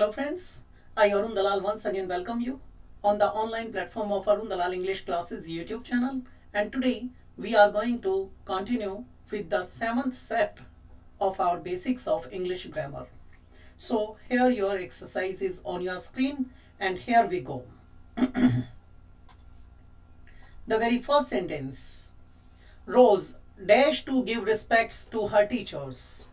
Hello friends, I Arun Dalal once again welcome you on the online platform of Arun Dalal English Classes YouTube channel, and today we are going to continue with the 7th set of our basics of English grammar. So here your exercise is on your screen and here we go. The very first sentence, Rose dash to give respects to her teachers.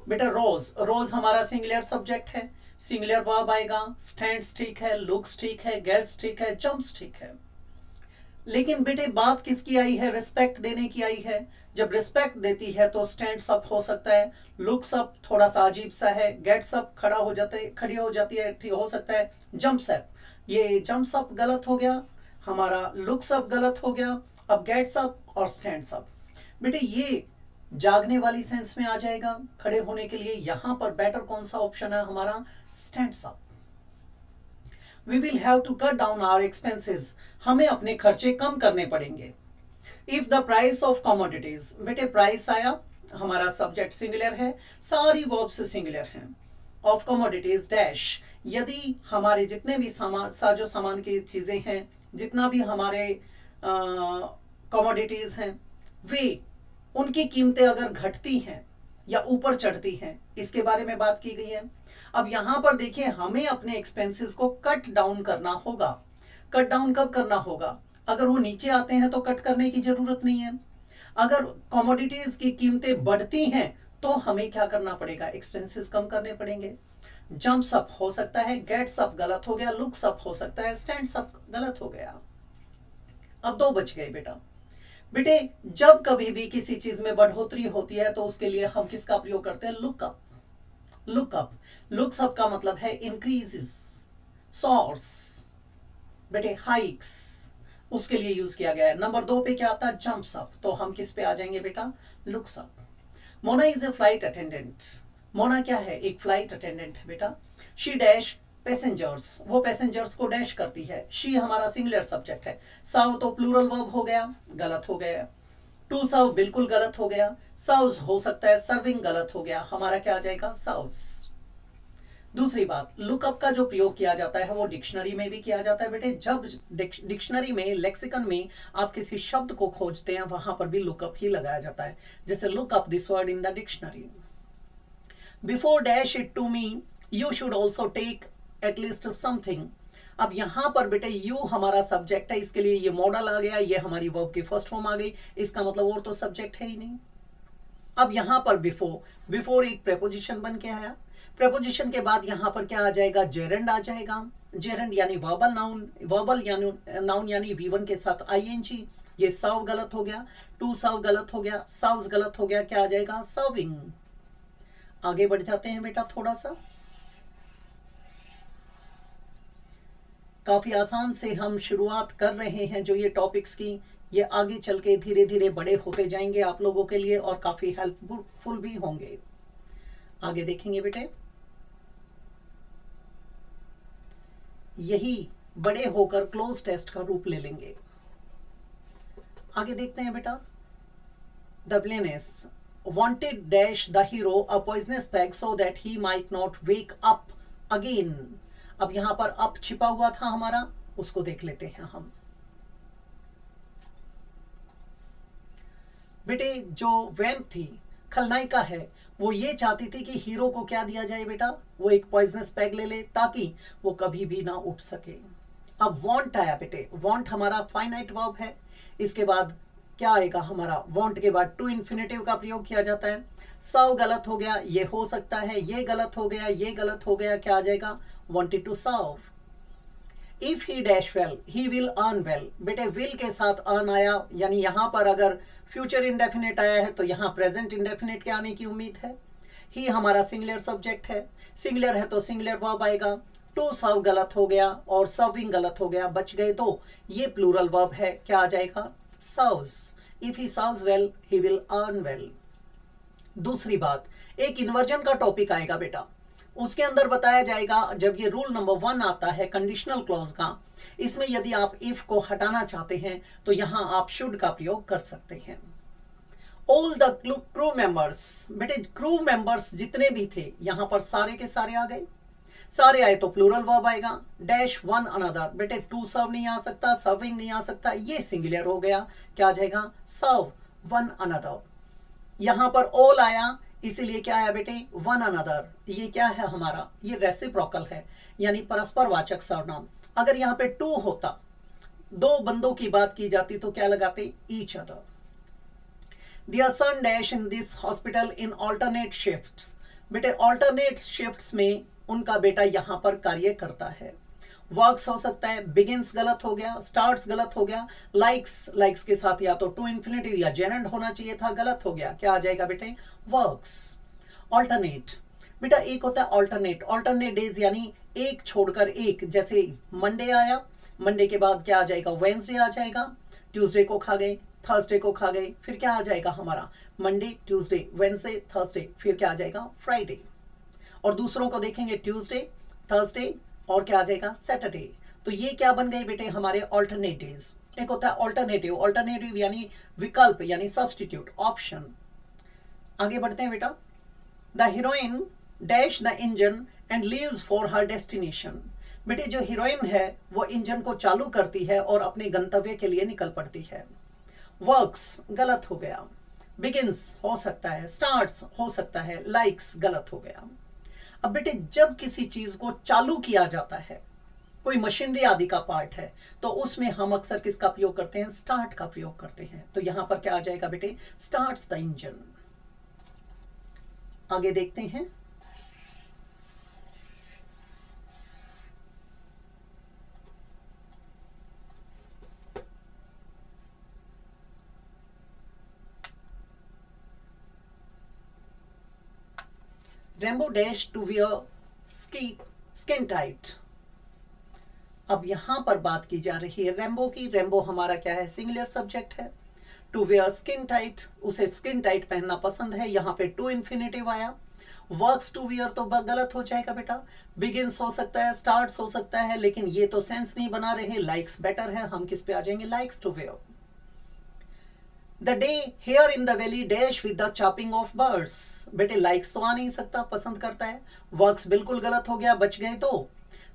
बेटा रोज रोज हमारा singular subject है, singular verb आएगा, stands ठीक है, looks ठीक है, gets ठीक है, जंप्स ठीक है। लेकिन बेटे बात किसकी आई है? रिस्पेक्ट देने की आई है। जब रिस्पेक्ट देती है तो स्टैंड्स अप हो सकता है, लुक्स अप थोड़ा सा अजीब सा है, गेट्स अप खड़ा हो जाता है, खड़ी हो जाती है, हो सकता है, जंप्स अप, ये जंप्स अप गलत हो गया, हमारा लुक्स अप गलत हो गया, अब गेट्स अप और स्टैंड्स अप। बेटे ये जागने वाली सेंस में आ जाएगा, खड़े होने के लिए यहां पर बेटर कौन सा ऑप्शन है हमारा? Stands up. We will have to cut down our expenses, हमें अपने खर्चे कम करने पड़ेंगे। If the price of commodities, बेटे प्राइस आया, हमारा सब्जेक्ट सिंगुलर है, सारी वर्ब्स सिंगुलर हैं। ऑफ कमोडिटीज डैश, यदि हमारे जितने भी सामान साजो सामान की चीजें हैं, जितना भी हमारे कमोडिटीज हैं, वे उनकी कीमतें अगर घटती हैं या ऊपर चढ़ती हैं, इसके बारे में बात की गई है। अब यहां पर देखिए, हमें अपने एक्सपेंसेस को कट डाउन करना होगा। कट डाउन कब करना होगा? अगर वो नीचे आते हैं तो कट करने की जरूरत नहीं है। अगर कमोडिटीज की कीमतें बढ़ती हैं तो हमें क्या करना पड़ेगा? एक्सपेंसेस कम करने पड़ेंगे। जंप्स अप हो सकता है, गेट्स अप गलत हो गया, लुक्स अप हो सकता है, स्टैंड्स अप गलत हो गया। अब दो बच गए बेटा। बेटे जब कभी भी किसी चीज में बढ़ोतरी होती है तो उसके लिए हम किसका प्रयोग करते हैं? लुकअप। लुकअप, लुक्स अप का मतलब है इंक्रीजेस, सोर्स, बेटे हाइक्स, उसके लिए यूज किया गया है। नंबर 2 पे क्या आता है? जंप्स अप, तो हम किस पे आ जाएंगे बेटा? Looks up. Mona is a flight attendant, Mona क्या है? एक फ्लाइट अटेंडेंट है बेटा। शी डैश पैसेंजर्स, वो पैसेंजर्स को डैश करती है। शी हमारा सिंगुलर सब्जेक्ट है। सर्व तो प्लूरल वर्ब हो गया, गलत हो गया। टू सर्व बिल्कुल गलत हो गया। सर्व्स हो सकता है, सर्विंग गलत हो गया, हमारा क्या आ जाएगा? सर्व्स। दूसरी बात, लुकअप का जो प्रयोग किया जाता है वो डिक्शनरी में भी किया जाता है बेटे। जब डिक्शनरी में, लेक्सिकन में आप किसी शब्द को खोजते हैं वहां पर भी लुकअप ही लगाया जाता है। जैसे look up this word in the dictionary. Before dash it to me you should also take at least something. अब यहां पर बेटे यू हमारा सब्जेक्ट है, इसके लिए ये मॉडल आ गया, ये हमारी वर्ब की फर्स्ट फॉर्म आ गई, इसका मतलब और तो सब्जेक्ट है ही नहीं। अब यहां पर बिफोर, बिफोर एक प्रेपोजिशन बन के आया, प्रेपोजिशन के बाद यहां पर क्या आ जाएगा? जेरेंड आ जाएगा। जेरेंड यानी वर्बल नाउन, वर्बल यानी नाउन यानी V1 के साथ ING, ये सर्व गलत हो गया, टू सर्व गलत हो गया, सर्व्स गलत हो गया, क्या आ जाएगा? सर्विंग। आगे बढ़ जाते हैं बेटा थोड़ा सा। काफी आसान से हम शुरुआत कर रहे हैं जो ये टॉपिक्स की, ये आगे चल के धीरे धीरे बड़े होते जाएंगे आप लोगों के लिए और काफी हेल्पफुल भी होंगे। आगे देखेंगे बेटे, यही बड़े होकर क्लोज टेस्ट का रूप ले लेंगे। आगे देखते हैं बेटा। The villainess wanted dash the hero a poisonous peg so that he might not wake up again। अब यहां पर अप छिपा हुआ था हमारा, उसको देख लेते हैं हम। बेटे जो वैम्प थी, खलनायिका है, वो ये चाहती थी कि हीरो को क्या दिया जाए बेटा? वो एक पॉइजनस पैग ले ले ताकि वो कभी भी ना उठ सके। अब वांट आया बेटे, वांट हमारा फाइनाइट वर्ब है, इसके बाद क्या आएगा हमारा? वांट के बाद टू इन्फिनेटिव का प्रयोग किया जाता है। सर्व गलत हो गया, ये हो सकता है, ये गलत हो गया, ये गलत हो गया, क्या आ जाएगा? Wanted to serve. If he dash well he will earn well, बेटे विल के साथ अर्न आया, यानी यहां पर अगर फ्यूचर इंडेफिनेट आया है तो यहां प्रेजेंट इंडेफिनेट के आने की उम्मीद है। ही हमारा सिंगुलर सब्जेक्ट है, सिंगुलर है तो सिंगुलर वर्ब आएगा। टू सर्व गलत हो गया और सर्विंग गलत हो गया, बच गए दो, ये प्लूरल वर्ब है, क्या आ जाएगा? Serves. If he serves well he will earn well. दूसरी बात, एक इन्वर्जन का टॉपिक आएगा बेटा, उसके अंदर बताया जाएगा जब ये रूल नंबर 1 आता है कंडीशनल क्लॉज का, इसमें यदि आप इफ को हटाना चाहते हैं तो यहां आप शुड का प्रयोग कर सकते हैं। ऑल द क्रू मेंबर्स, बेटे क्रू मेंबर्स जितने भी थे यहां पर सारे के सारे आ गए। सारे आए तो प्लूरल वर्ब आएगा। डैश वन अनदर, बेटे टू सर्व नहीं आ सकता, सर्विंग नहीं आ सकता, ये सिंगुलर हो गया, क्या आ जाएगा, सर्व वन अनदर। यहां पर ऑल आया, इसीलिए क्या आया बेटे, वन अनदर। ये क्या है हमारा, ये रेसिप्रोकल है, यानी परस्पर वाचक सर्वनाम। अगर यहाँ पे टू होता, दो बंदों की बात की जाती, तो क्या लगाते, each other. Their son dash in this hospital in alternate shifts, बेटे ऑल्टरनेट शिफ्ट्स में उनका बेटा यहां पर कार्य करता है। वर्क्स हो सकता है, बिगिंस गलत हो गया, स्टार्ट्स गलत हो गया, लाइक्स के साथ या तो टू इन्फिनिटिव या जेनेंट होना चाहिए था, गलत हो गया, क्या आ जाएगा बेटे, वर्क्स। ऑल्टरनेट, बेटा एक होता है ऑल्टरनेट डेज, यानी एक छोड़कर एक, जैसे मंडे आया, मंडे के बाद क्या आ जाएगा, वेंसडे आ जाएगा, ट्यूसडे को खा गए, थर्सडे को खा गए, फिर क्या आ जाएगा हमारा, मंडे ट्यूसडे वेंसडे थर्सडे, फिर क्या आ जाएगा, फ्राइडे। और दूसरों को देखेंगे, ट्यूसडे थर्सडे और क्या आ जाएगा, सैटरडे। तो ये क्या बन गए बेटे हमारे ऑल्टरनेट डेज। एक होता है ऑल्टरनेटिव यानी विकल्प, यानी सब्स्टिट्यूट, ऑप्शन। आगे बढ़ते हैं बेटा। The heroine dash the engine and leaves for her destination, बेटे जो हीरोइन है वो इंजन को चालू करती है और अपने गंतव्य के लिए निकल पड़ती है। वर्क्स गलत हो गया, बिगिंस हो सकता है, स्टार्ट्स हो सकता है, लाइक्स गलत हो गया। अब बेटे जब किसी चीज को चालू किया जाता है, कोई मशीनरी आदि का पार्ट है, तो उसमें हम अक्सर किसका प्रयोग करते हैं, स्टार्ट का प्रयोग करते हैं। तो यहां पर क्या आ जाएगा बेटे, स्टार्ट्स द इंजन। आगे देखते हैं। Rambo dash to wear skin tight. अब यहां पर बात की जा रही है रेम्बो की। रेम्बो हमारा क्या है, सिंगुलर सब्जेक्ट है। टू वियर स्किन टाइट, उसे स्किन टाइट पहनना पसंद है, यहां पे टू इन्फिनेटिव आया। वर्क्स टू वियर तो गलत हो जाएगा बेटा। बिगिंस हो सकता है, स्टार्ट्स हो सकता है, लेकिन ये तो सेंस नहीं बना रहे। लाइक्स बेटर है, हम किस पे आ जाएंगे, likes to wear. The day here in the valley dash with the chopping of birds, बेटे लाइक्स तो आ नहीं सकता, पसंद करता है। वर्क्स बिल्कुल गलत हो गया, बच गए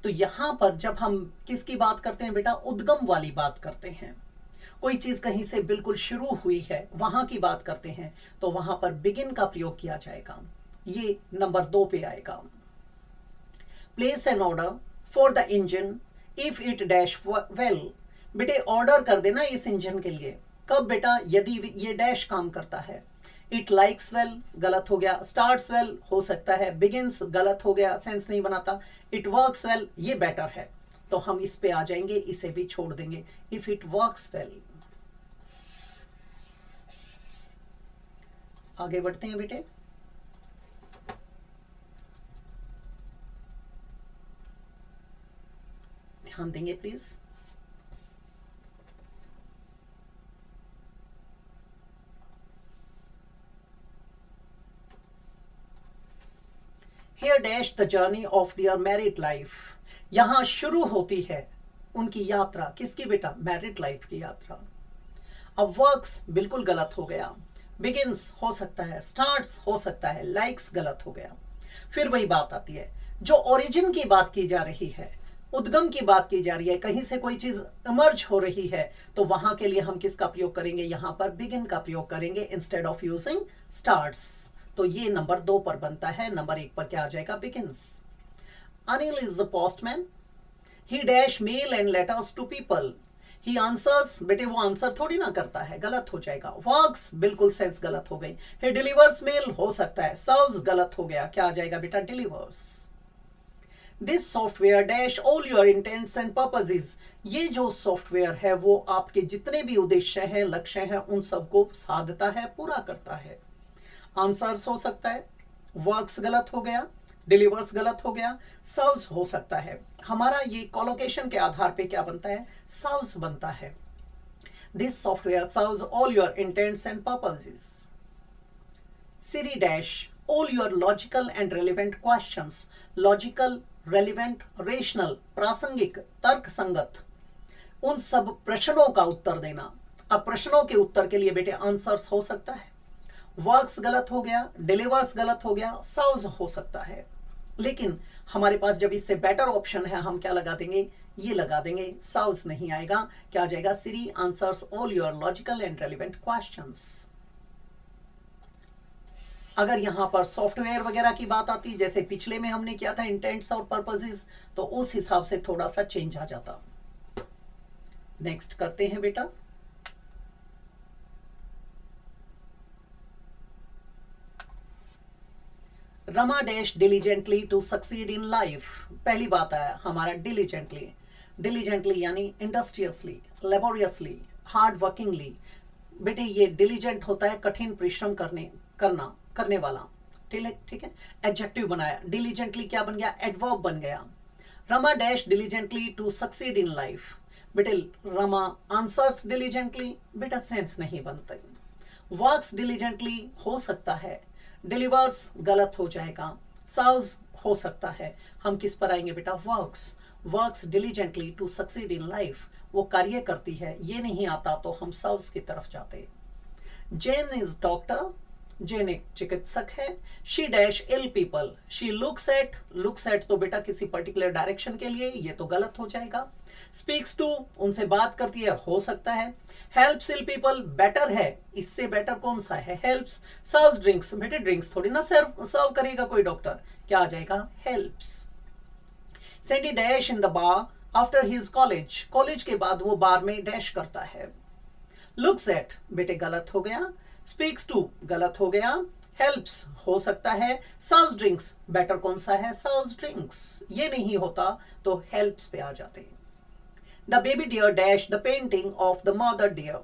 तो यहां पर जब हम किसकी बात करते हैं बेटा, उद्गम वाली बात करते हैं। कोई चीज कहीं से बिल्कुल शुरू हुई है, वहां की बात करते हैं, तो वहां पर बिगिन का प्रयोग किया जाएगा। ये नंबर 2 पे आएगा। Place N order for the engine if it dash well, बेटे ऑर्डर कर देना इस इंजन के लिए, कब बेटा, यदि ये डैश काम करता है। इट लाइक्स वेल गलत हो गया, स्टार्ट्स वेल हो सकता है, बिगिंस गलत हो गया, सेंस नहीं बनाता। इट वर्क्स वेल ये बेटर है, तो हम इस पे आ जाएंगे, इसे भी छोड़ देंगे, इफ इट वर्क्स वेल। आगे बढ़ते हैं बेटे। ध्यान देंगे please. Here dash the journey of their married life, यहां शुरू होती है उनकी यात्रा, किसकी बेटा, मैरिड लाइफ की यात्रा। अब वर्क्स बिल्कुल गलत हो गया, बिगिंस हो सकता है, स्टार्ट्स हो सकता है, लाइक्स गलत हो गया। फिर वही बात आती है, जो ओरिजिन की बात की जा रही है, उद्गम की बात की जा रही है, कहीं से कोई चीज इमर्ज हो रही है, तो वहां के लिए हम किसका प्रयोग करेंगे, यहां पर बिगिन का प्रयोग करेंगे इंस्टेड ऑफ यूजिंग स्टार्ट्स। तो ये नंबर 2 पर बनता है। नंबर 1 पर क्या आ जाएगा, begins. Anil is the postman, he dash mail and letters to people, he answers, बेटे वो आंसर थोड़ी ना करता है, गलत हो जाएगा। वर्क्स बिल्कुल सेंस गलत हो गई। ही डिलीवर्स मेल हो सकता है, सर्व्स गलत हो गया, क्या आ जाएगा बेटा, delivers. This software dash all your intents and purposes, ये जो सॉफ्टवेयर है वो आपके जितने भी उद्देश्य हैं, लक्ष्य हैं, उन सबको साधता है, पूरा करता है। आंसर्स हो सकता है, वर्क्स गलत हो गया, डिलीवर्स गलत हो गया, सर्व्स हो सकता है। हमारा ये कोलोकेशन के आधार पे क्या बनता है, सर्व्स बनता है। This software serves all your intents and purposes. Siri dash all your logical and relevant questions, logical, relevant, rational, प्रासंगिक, तर्क संगत, उन सब प्रश्नों का उत्तर देना। अब प्रश्नों के उत्तर के लिए बेटे आंसर्स हो सकता है, वर्क्स गलत हो गया, डिलीवर्स गलत हो गया, सर्व्स हो सकता है। लेकिन हमारे पास जब इससे बेटर ऑप्शन है, हम क्या लगा देंगे, ये लगा देंगे, साउस नहीं आएगा, क्या आ जाएगा, Siri answers all your logical and relevant questions. अगर यहां पर सॉफ्टवेयर वगैरह की बात आती, जैसे पिछले में हमने किया था इंटेंट्स और पर्पसेस, तो उस हिसाब से थोड़ा सा चेंज आ जाता। नेक्स्ट करते हैं बेटा। Rama dash diligently to succeed in life. पहली बात आया हमारा डिलीजेंटली, डिलीजेंटली यानी इंडस्ट्रियसली, लेबोरियसली, हार्ड वर्किंगली। बेटे ये डिलीजेंट होता है कठिन परिश्रम करने वाला। ठीक है, एडजेक्टिव बनाया, डिलीजेंटली क्या बन गया, एडवर्ब बन गया। Rama dash diligently to succeed in life. बेटे रमा आंसर्स डिलीजेंटली, बेटा सेंस नहीं बनता। वर्क्स डिलीजेंटली हो सकता है, डिलीवर्स गलत हो जाएगा, सर्व्स हो सकता है। हम किस पर आएंगे बेटा, works. Works diligently to succeed in life, वो कार्य करती है, ये नहीं आता तो हम सर्व्स की तरफ जाते। जेन इज डॉक्टर, जेन एक चिकित्सक है। She dash ill people, she looks at तो बेटा किसी पर्टिकुलर डायरेक्शन के लिए, ये तो गलत हो जाएगा। स्पीक्स टू, उनसे बात करती है, हो सकता है। हेल्प्स इल पीपल, बेटर है, इससे बेटर कौन सा है, हेल्प्स। सर्व्स ड्रिंक्स, बेटे ड्रिंक्स थोड़ी ना सर्व करेगा कोई डॉक्टर, क्या आ जाएगा, helps. Sandy dash in the bar after his college, college के बाद वो बार में डैश करता है। लुक्स एट, बेटे गलत हो गया। स्पीक्स टू, गलत हो गया। हेल्प्स हो सकता है। सर्व्स ड्रिंक्स, बेटर कौन सा है, सर्व्स ड्रिंक्स, ये नहीं होता तो हेल्प्स पे आ जाते। The baby dear dash the painting of the mother dear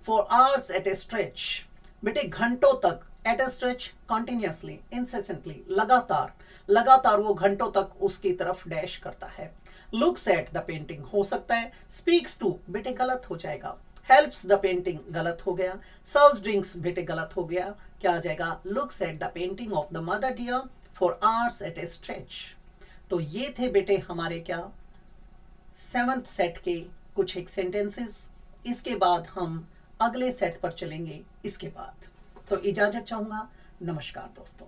for hours at a stretch. बेटे घंटों तक, at a stretch continuously, incessantly, लगातार, लगातार वो घंटों तक उसकी तरफ डैश करता है। लुक्स एट द पेंटिंग हो सकता है। स्पीक्स टू, बेटे गलत हो जाएगा। हेल्प्स द पेंटिंग, गलत हो गया। सर्व्स ड्रिंक्स, बेटे गलत हो गया, क्या आ जाएगा, looks at the painting of the mother dear for hours at a stretch. तो ये थे बेटे हमारे क्या, 7th सेट के कुछ एक सेंटेंसेस। इसके बाद हम अगले सेट पर चलेंगे इसके बाद। तो इजाजत चाहूंगा, नमस्कार दोस्तों।